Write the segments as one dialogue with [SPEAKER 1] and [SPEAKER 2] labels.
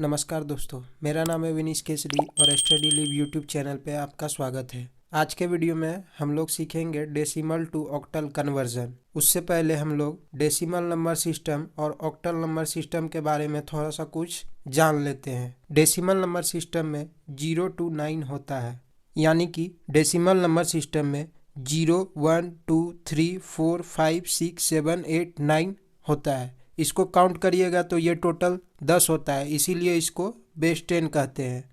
[SPEAKER 1] नमस्कार दोस्तों, मेरा नाम है विनीश केसरी और स्टडी लिव यूट्यूब चैनल पे आपका स्वागत है। आज के वीडियो में हम लोग सीखेंगे डेसिमल टू ऑक्टल कन्वर्जन। उससे पहले हम लोग डेसिमल नंबर सिस्टम और ऑक्टल नंबर सिस्टम के बारे में थोड़ा सा कुछ जान लेते हैं। डेसिमल नंबर सिस्टम में 0 to 9 होता है, यानी कि डेसिमल नंबर सिस्टम में 0, 1, 2, 3, 4, 5, 6, 7, 8, 9 होता है। इसको काउंट करिएगा तो ये टोटल 10 होता है, इसीलिए इसको बेस 10 कहते हैं।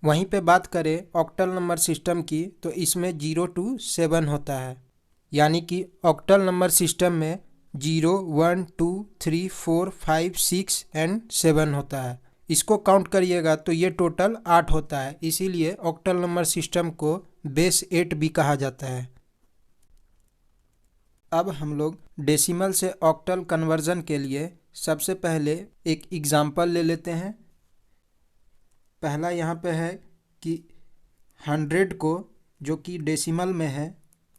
[SPEAKER 1] वहीं पे बात करें ऑक्टल नंबर सिस्टम की तो इसमें 0 to 7 होता है, यानी कि ऑक्टल नंबर सिस्टम में 0, 1, 2, 3, 4, 5, 6 एंड 7 होता है। इसको काउंट करिएगा तो ये टोटल 8 होता है, इसीलिए ऑक्टल नंबर सिस्टम को बेस 8 भी कहा जाता है। अब हम लोग डेसिमल से ऑक्टल कन्वर्जन के लिए सबसे पहले एक एग्जाम्पल ले लेते हैं। पहला यहाँ पे है कि 100 को, जो कि डेसिमल में है,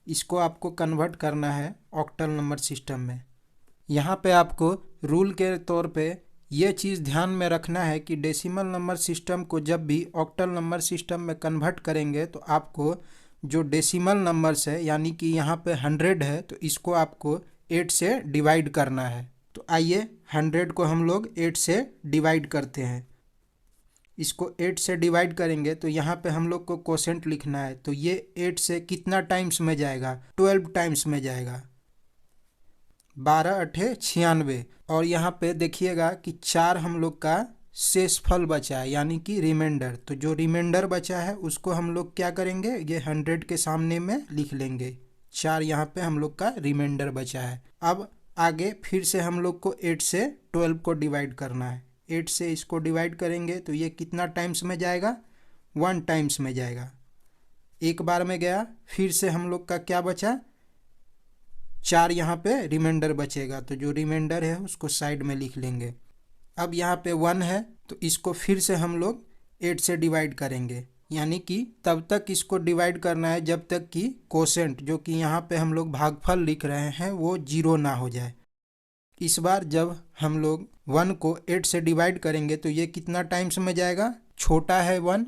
[SPEAKER 1] इसको आपको कन्वर्ट करना है ऑक्टल नंबर सिस्टम में। यहाँ पे आपको रूल के तौर पे ये चीज़ ध्यान में रखना है कि डेसिमल नंबर सिस्टम को जब भी ऑक्टल नंबर सिस्टम में कन्वर्ट करेंगे तो आपको जो डेसिमल नंबर्स है, यानी कि यहाँ पे 100 है तो इसको आपको 8 से डिवाइड करना है। तो आइए 100 को हम लोग 8 से डिवाइड करते हैं। इसको 8 से डिवाइड करेंगे तो यहाँ पे हम लोग को कोसेंट लिखना है। तो ये 8 से कितना टाइम्स में जाएगा? 12 टाइम्स में जाएगा। 12 अठे 96। और यहाँ पे देखिएगा कि 4 हम लोग का शेषफल बचा है, यानी कि रिमाइंडर। तो जो रिमाइंडर बचा है उसको हम लोग क्या करेंगे, ये 100 के सामने में लिख लेंगे। 4 यहाँ पे हम लोग का रिमाइंडर बचा है। अब आगे फिर से हम लोग को 8 से 12 को डिवाइड करना है। 8 से इसको डिवाइड करेंगे तो ये कितना टाइम्स में जाएगा? 1 टाइम्स में जाएगा। एक बार में गया। फिर से हम लोग का क्या बचा? 4 यहाँ पे रिमाइंडर बचेगा। तो जो रिमाइंडर है उसको साइड में लिख लेंगे। अब यहाँ पे 1 है तो इसको फिर से हम लोग 8 से डिवाइड करेंगे, यानी कि तब तक इसको डिवाइड करना है जब तक कि कोसेंट, जो कि यहाँ पे हम लोग भागफल लिख रहे हैं, वो 0 ना हो जाए। इस बार जब हम लोग 1 को 8 से डिवाइड करेंगे तो ये कितना टाइम्स में जाएगा? छोटा है 1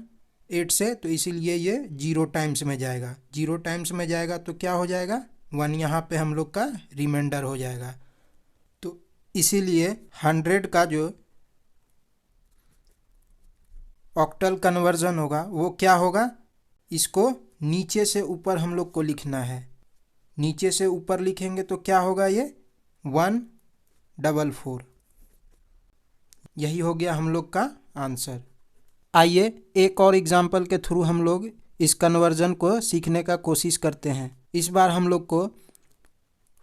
[SPEAKER 1] 8 से, तो इसीलिए ये 0 टाइम्स में जाएगा। 0 टाइम्स में जाएगा तो क्या हो जाएगा? 1 यहाँ पे हम लोग का रिमाइंडर हो जाएगा। तो इसीलिए 100 का जो ऑक्टल कन्वर्जन होगा वो क्या होगा? इसको नीचे से ऊपर हम लोग को लिखना है। नीचे से ऊपर लिखेंगे तो क्या होगा? ये 144। यही हो गया हम लोग का आंसर। आइए एक और एग्जाम्पल के थ्रू हम लोग इस कन्वर्जन को सीखने का कोशिश करते हैं। इस बार हम लोग को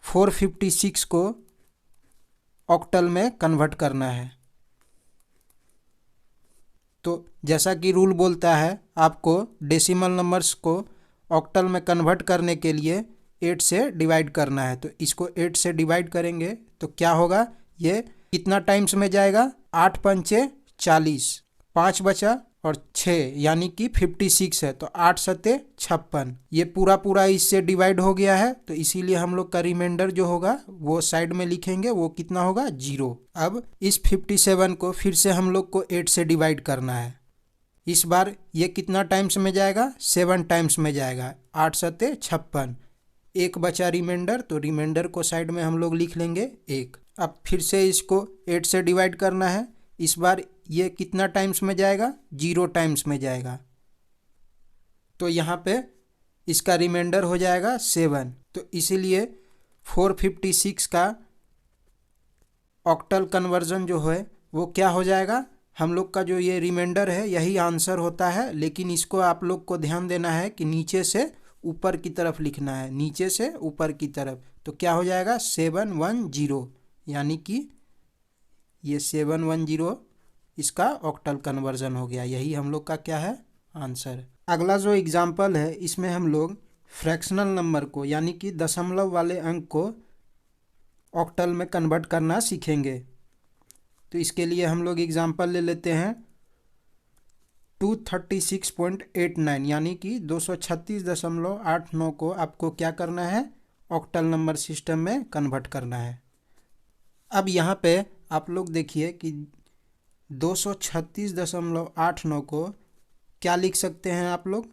[SPEAKER 1] 456 को ऑक्टल में कन्वर्ट करना है। तो जैसा कि रूल बोलता है, आपको डेसिमल नंबर्स को ऑक्टल में कन्वर्ट करने के लिए 8 से डिवाइड करना है। तो इसको 8 से डिवाइड करेंगे तो क्या होगा? ये कितना टाइम्स में जाएगा? 8 पंचे 40, 5 बचा और 6 यानी कि 56 है। तो 8 सते 56। ये पूरा इससे डिवाइड हो गया है, तो इसीलिए हम लोग का रिमाइंडर जो होगा वो साइड में लिखेंगे। वो कितना होगा? 0। अब इस 57 को फिर से हम लोग को 8 से डिवाइड करना है। इस बार ये कितना टाइम्स में जाएगा? 7 टाइम्स में जाएगा। 8 सते 56। एक बचा रिमाइंडर, तो रिमाइंडर को साइड में हम लोग लिख लेंगे 1। अब फिर से इसको 8 से डिवाइड करना है। इस बार ये कितना टाइम्स में जाएगा? 0 टाइम्स में जाएगा। तो यहाँ पे इसका रिमाइंडर हो जाएगा 7। तो इसीलिए 456 का ऑक्टल कन्वर्जन जो है वो क्या हो जाएगा? हम लोग का जो ये रिमाइंडर है यही आंसर होता है, लेकिन इसको आप लोग को ध्यान देना है कि नीचे से ऊपर की तरफ लिखना है। नीचे से ऊपर की तरफ। तो क्या हो जाएगा? 710, यानी कि ये 710 इसका ऑक्टल कन्वर्जन हो गया। यही हम लोग का क्या है? आंसर। अगला जो एग्जाम्पल है इसमें हम लोग फ्रैक्शनल नंबर को, यानी कि दशमलव वाले अंक को ऑक्टल में कन्वर्ट करना सीखेंगे। तो इसके लिए हम लोग एग्जाम्पल ले लेते हैं 236.89, यानी कि 236.89 को आपको क्या करना है? ऑक्टल नंबर सिस्टम में कन्वर्ट करना है। अब यहाँ पे आप लोग देखिए कि 236.89 को क्या लिख सकते हैं आप लोग,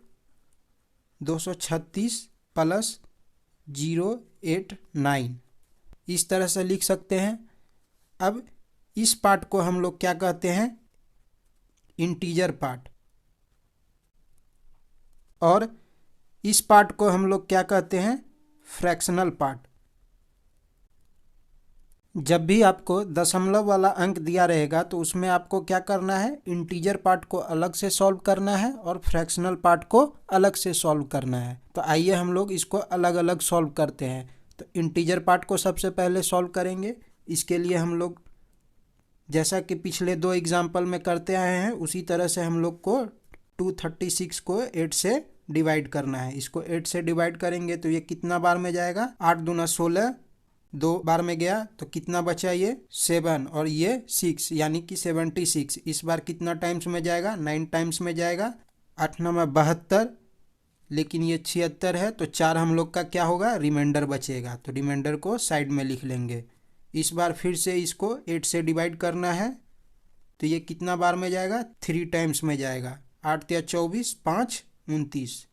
[SPEAKER 1] 236 प्लस 089 इस तरह से लिख सकते हैं। अब इस पार्ट को हम लोग क्या कहते हैं, इंटीजर पार्ट, और इस पार्ट को हम लोग क्या कहते हैं, फ्रैक्शनल पार्ट। जब भी आपको दशमलव वाला अंक दिया रहेगा तो उसमें आपको क्या करना है, इंटीजर पार्ट को अलग से सॉल्व करना है और फ्रैक्शनल पार्ट को अलग से सॉल्व करना है। तो आइए हम लोग इसको अलग अलग सॉल्व करते हैं। तो इंटीजर पार्ट को सबसे पहले सॉल्व करेंगे। इसके लिए हम लोग जैसा कि पिछले 2 एग्जाम्पल में करते आए हैं उसी तरह से हम लोग को 236 को 8 से डिवाइड करना है। इसको 8 से डिवाइड करेंगे तो ये कितना बार में जाएगा, 8 दूना 16, 2 बार में गया तो कितना बचा, ये 7 और ये 6 यानी कि 76। इस बार कितना टाइम्स में जाएगा, 9 टाइम्स में जाएगा। 8 9 72, लेकिन ये 76 है तो 4 हम लोग का क्या होगा, रिमाइंडर बचेगा। तो रिमाइंडर को साइड में लिख लेंगे। इस बार फिर से इसको 8 से डिवाइड करना है तो ये कितना बार में जाएगा, 3 टाइम्स में जाएगा। 8 या 24, 5 29,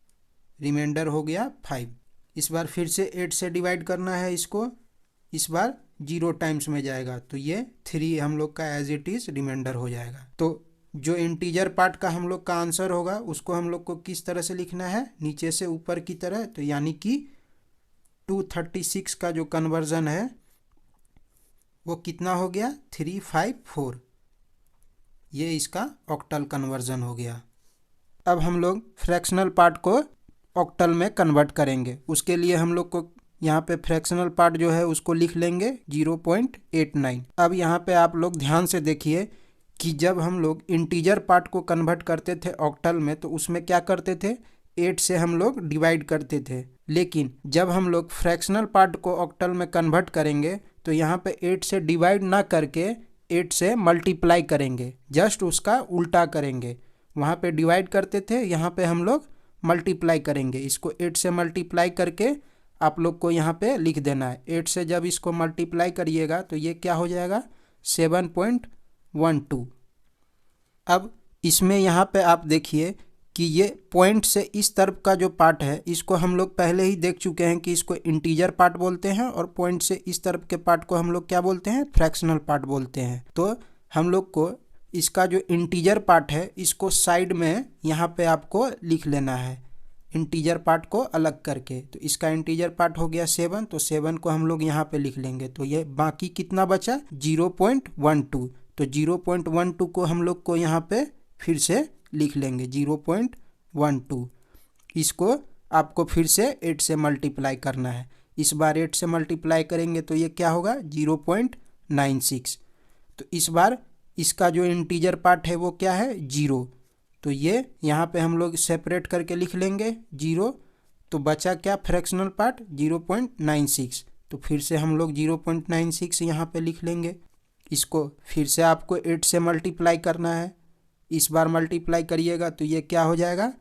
[SPEAKER 1] रिमाइंडर हो गया 5। इस बार फिर से 8 से डिवाइड करना है इसको, इस बार 0 टाइम्स में जाएगा तो ये 3 हम लोग का एज इट इज रिमाइंडर हो जाएगा। तो जो इंटीजर पार्ट का हम लोग का आंसर होगा उसको हम लोग को किस तरह से लिखना है, नीचे से ऊपर की तरह। तो यानी कि 236 का जो कन्वर्जन है वो कितना हो गया, 354। ये इसका ऑक्टल कन्वर्जन हो गया। अब हम लोग फ्रैक्शनल पार्ट को ऑक्टल में कन्वर्ट करेंगे। उसके लिए हम लोग को यहाँ पे फ्रैक्शनल पार्ट जो है उसको लिख लेंगे 0.89। अब यहाँ पे आप लोग ध्यान से देखिए कि जब हम लोग इंटीजर पार्ट को कन्वर्ट करते थे ऑक्टल में तो उसमें क्या करते थे, 8 से हम लोग डिवाइड करते थे। लेकिन जब हम लोग फ्रैक्शनल पार्ट को ऑक्टल में कन्वर्ट करेंगे तो यहाँ पे 8 से डिवाइड ना करके 8 से मल्टीप्लाई करेंगे, जस्ट उसका उल्टा करेंगे। वहाँ पे डिवाइड करते थे, यहाँ पे हम लोग मल्टीप्लाई करेंगे। इसको 8 से मल्टीप्लाई करके आप लोग को यहाँ पे लिख देना है। 8 से जब इसको मल्टीप्लाई करिएगा तो ये क्या हो जाएगा, 7.12। अब इसमें यहाँ पे आप देखिए कि ये पॉइंट से इस तरफ का जो पार्ट है इसको हम लोग पहले ही देख चुके हैं कि इसको इंटीजर पार्ट बोलते हैं और पॉइंट से इस तरफ के पार्ट को हम लोग क्या बोलते हैं, फ्रैक्शनल पार्ट बोलते हैं। तो हम लोग को इसका जो इंटीजर पार्ट है इसको साइड में यहाँ पे आपको लिख लेना है, इंटीजर पार्ट को अलग करके। तो इसका इंटीजर पार्ट हो गया 7, तो 7 को हम लोग यहाँ पे लिख लेंगे। तो ये बाकी कितना बचा, 0.12। तो 0.12 को हम लोग को यहाँ पे फिर से लिख लेंगे 0.12। इसको आपको फिर से 8 से मल्टीप्लाई करना है। इस बार 8 से मल्टीप्लाई करेंगे तो ये क्या होगा, 0.96। तो इस बार इसका जो इंटीजर पार्ट है वो क्या है, 0। तो ये यहाँ पे हम लोग सेपरेट करके लिख लेंगे 0। तो बचा क्या फ्रैक्शनल पार्ट, 0.96। तो फिर से हम लोग 0.96 यहाँ पे लिख लेंगे। इसको फिर से आपको 8 से मल्टीप्लाई करना है। इस बार मल्टीप्लाई करिएगा तो ये क्या हो जाएगा,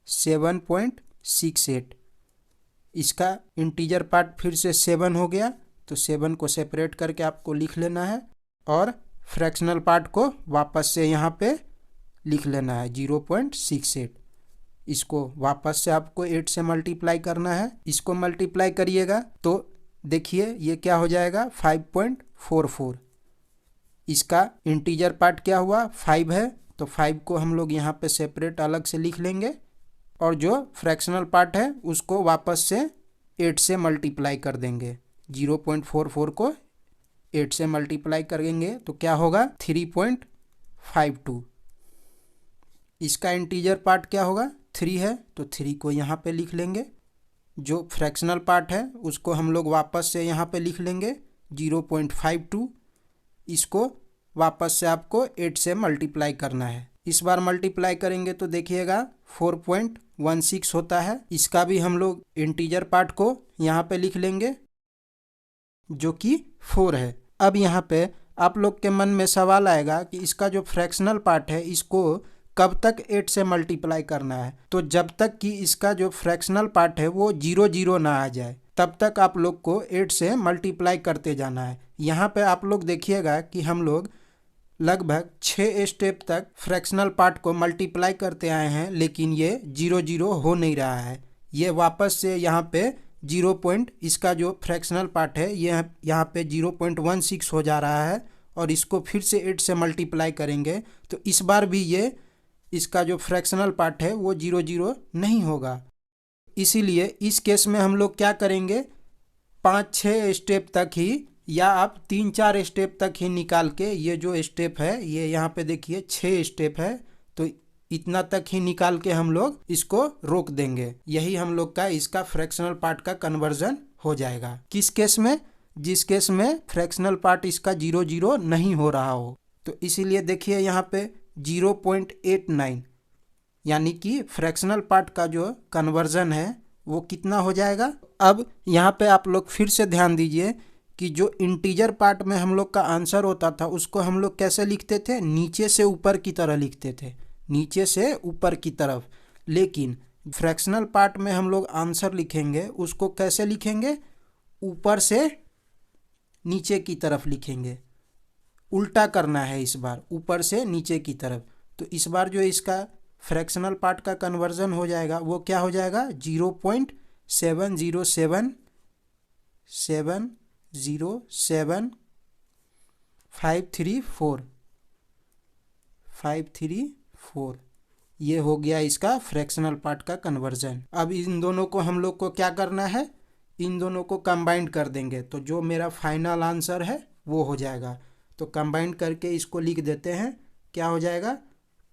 [SPEAKER 1] 7.68। इसका इंटीजर पार्ट फिर से 7 हो गया। तो 7 को सेपरेट करके आपको लिख लेना है और फ्रैक्शनल पार्ट को वापस से यहाँ पे लिख लेना है 0.68। इसको वापस से आपको 8 से मल्टीप्लाई करना है। इसको मल्टीप्लाई करिएगा तो देखिए ये क्या हो जाएगा, 5.44। इसका इंटीजर पार्ट क्या हुआ, 5 है। तो 5 को हम लोग यहाँ पे सेपरेट अलग से लिख लेंगे और जो फ्रैक्शनल पार्ट है उसको वापस से 8 से मल्टीप्लाई कर देंगे। 0.44 को 8 से मल्टीप्लाई करेंगे तो क्या होगा, 3.52। इसका इंटीजर पार्ट क्या होगा, 3 है। तो 3 को यहाँ पे लिख लेंगे। जो फ्रैक्शनल पार्ट है उसको हम लोग वापस से यहाँ पे लिख लेंगे 0.52। इसको वापस से आपको 8 से मल्टीप्लाई करना है। इस बार मल्टीप्लाई करेंगे तो देखिएगा 4.16 होता है। इसका भी हम लोग इंटीजर पार्ट को यहाँ पे लिख लेंगे जो कि 4 है। अब यहाँ पे आप लोग के मन में सवाल आएगा कि इसका जो फ्रैक्शनल पार्ट है इसको कब तक 8 से मल्टीप्लाई करना है। तो जब तक कि इसका जो फ्रैक्शनल पार्ट है वो 0 0 ना आ जाए तब तक आप लोग को 8 से मल्टीप्लाई करते जाना है। यहाँ पे आप लोग देखिएगा कि हम लोग लगभग 6 स्टेप तक फ्रैक्शनल पार्ट को मल्टीप्लाई करते आए हैं, लेकिन ये 0 0 हो नहीं रहा है। ये वापस से यहाँ पे 0 पॉइंट, इसका जो फ्रैक्शनल पार्ट है ये यहाँ पे 0.16 हो जा रहा है, और इसको फिर से 8 से मल्टीप्लाई करेंगे तो इस बार भी ये इसका जो फ्रैक्शनल पार्ट है वो 0 0 नहीं होगा। इसीलिए इस केस में हम लोग क्या करेंगे, 5-6 स्टेप तक ही, या आप 3-4 स्टेप तक ही निकाल के, ये जो स्टेप है ये यहाँ पे देखिए 6 स्टेप है, तो इतना तक ही निकाल के हम लोग इसको रोक देंगे। यही हम लोग का इसका फ्रैक्शनल पार्ट का कन्वर्जन हो जाएगा। किस केस में? जिस केस में फ्रैक्शनल पार्ट इसका 0 0 नहीं हो रहा हो। तो इसीलिए देखिए यहाँ पे 0.89, यानी कि फ्रैक्शनल पार्ट का जो कन्वर्जन है वो कितना हो जाएगा। अब यहाँ पे आप लोग फिर से ध्यान दीजिए कि जो इंटीजर पार्ट में हम लोग का आंसर होता था उसको हम लोग कैसे लिखते थे, नीचे से ऊपर की तरह लिखते थे, नीचे से ऊपर की तरफ। लेकिन फ्रैक्शनल पार्ट में हम लोग आंसर लिखेंगे उसको कैसे लिखेंगे, ऊपर से नीचे की तरफ लिखेंगे। उल्टा करना है इस बार, ऊपर से नीचे की तरफ। तो इस बार जो इसका फ्रैक्शनल पार्ट का कन्वर्जन हो जाएगा वो क्या हो जाएगा, 0.70734 ये हो गया इसका फ्रैक्शनल पार्ट का कन्वर्जन। अब इन दोनों को हम लोग को क्या करना है, इन दोनों को कंबाइन कर देंगे तो जो मेरा फाइनल आंसर है वो हो जाएगा। तो कंबाइन करके इसको लिख देते हैं, क्या हो जाएगा,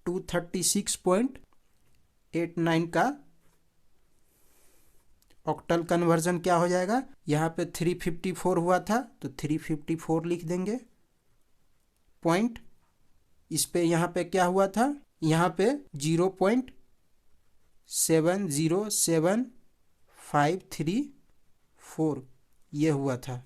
[SPEAKER 1] 236.89 का ऑक्टल कन्वर्जन क्या हो जाएगा। यहाँ पे 354 हुआ था तो 354 लिख देंगे पॉइंट। इस पे यहाँ पे क्या हुआ था, यहाँ पे 0.707534 ये हुआ था।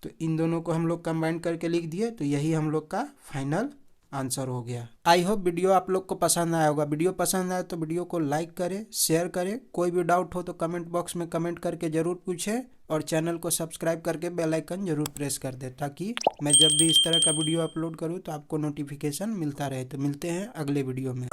[SPEAKER 1] तो इन दोनों को हम लोग कंबाइन करके लिख दिए, तो यही हम लोग का फाइनल आंसर हो गया। आई होप वीडियो आप लोग को पसंद आया होगा। वीडियो पसंद आया तो वीडियो को लाइक करें, शेयर करें। कोई भी डाउट हो तो कमेंट बॉक्स में कमेंट करके ज़रूर पूछें, और चैनल को सब्सक्राइब करके बेल आइकन ज़रूर प्रेस कर दें, ताकि मैं जब भी इस तरह का वीडियो अपलोड करूँ तो आपको नोटिफिकेशन मिलता रहे। तो मिलते हैं अगले वीडियो में।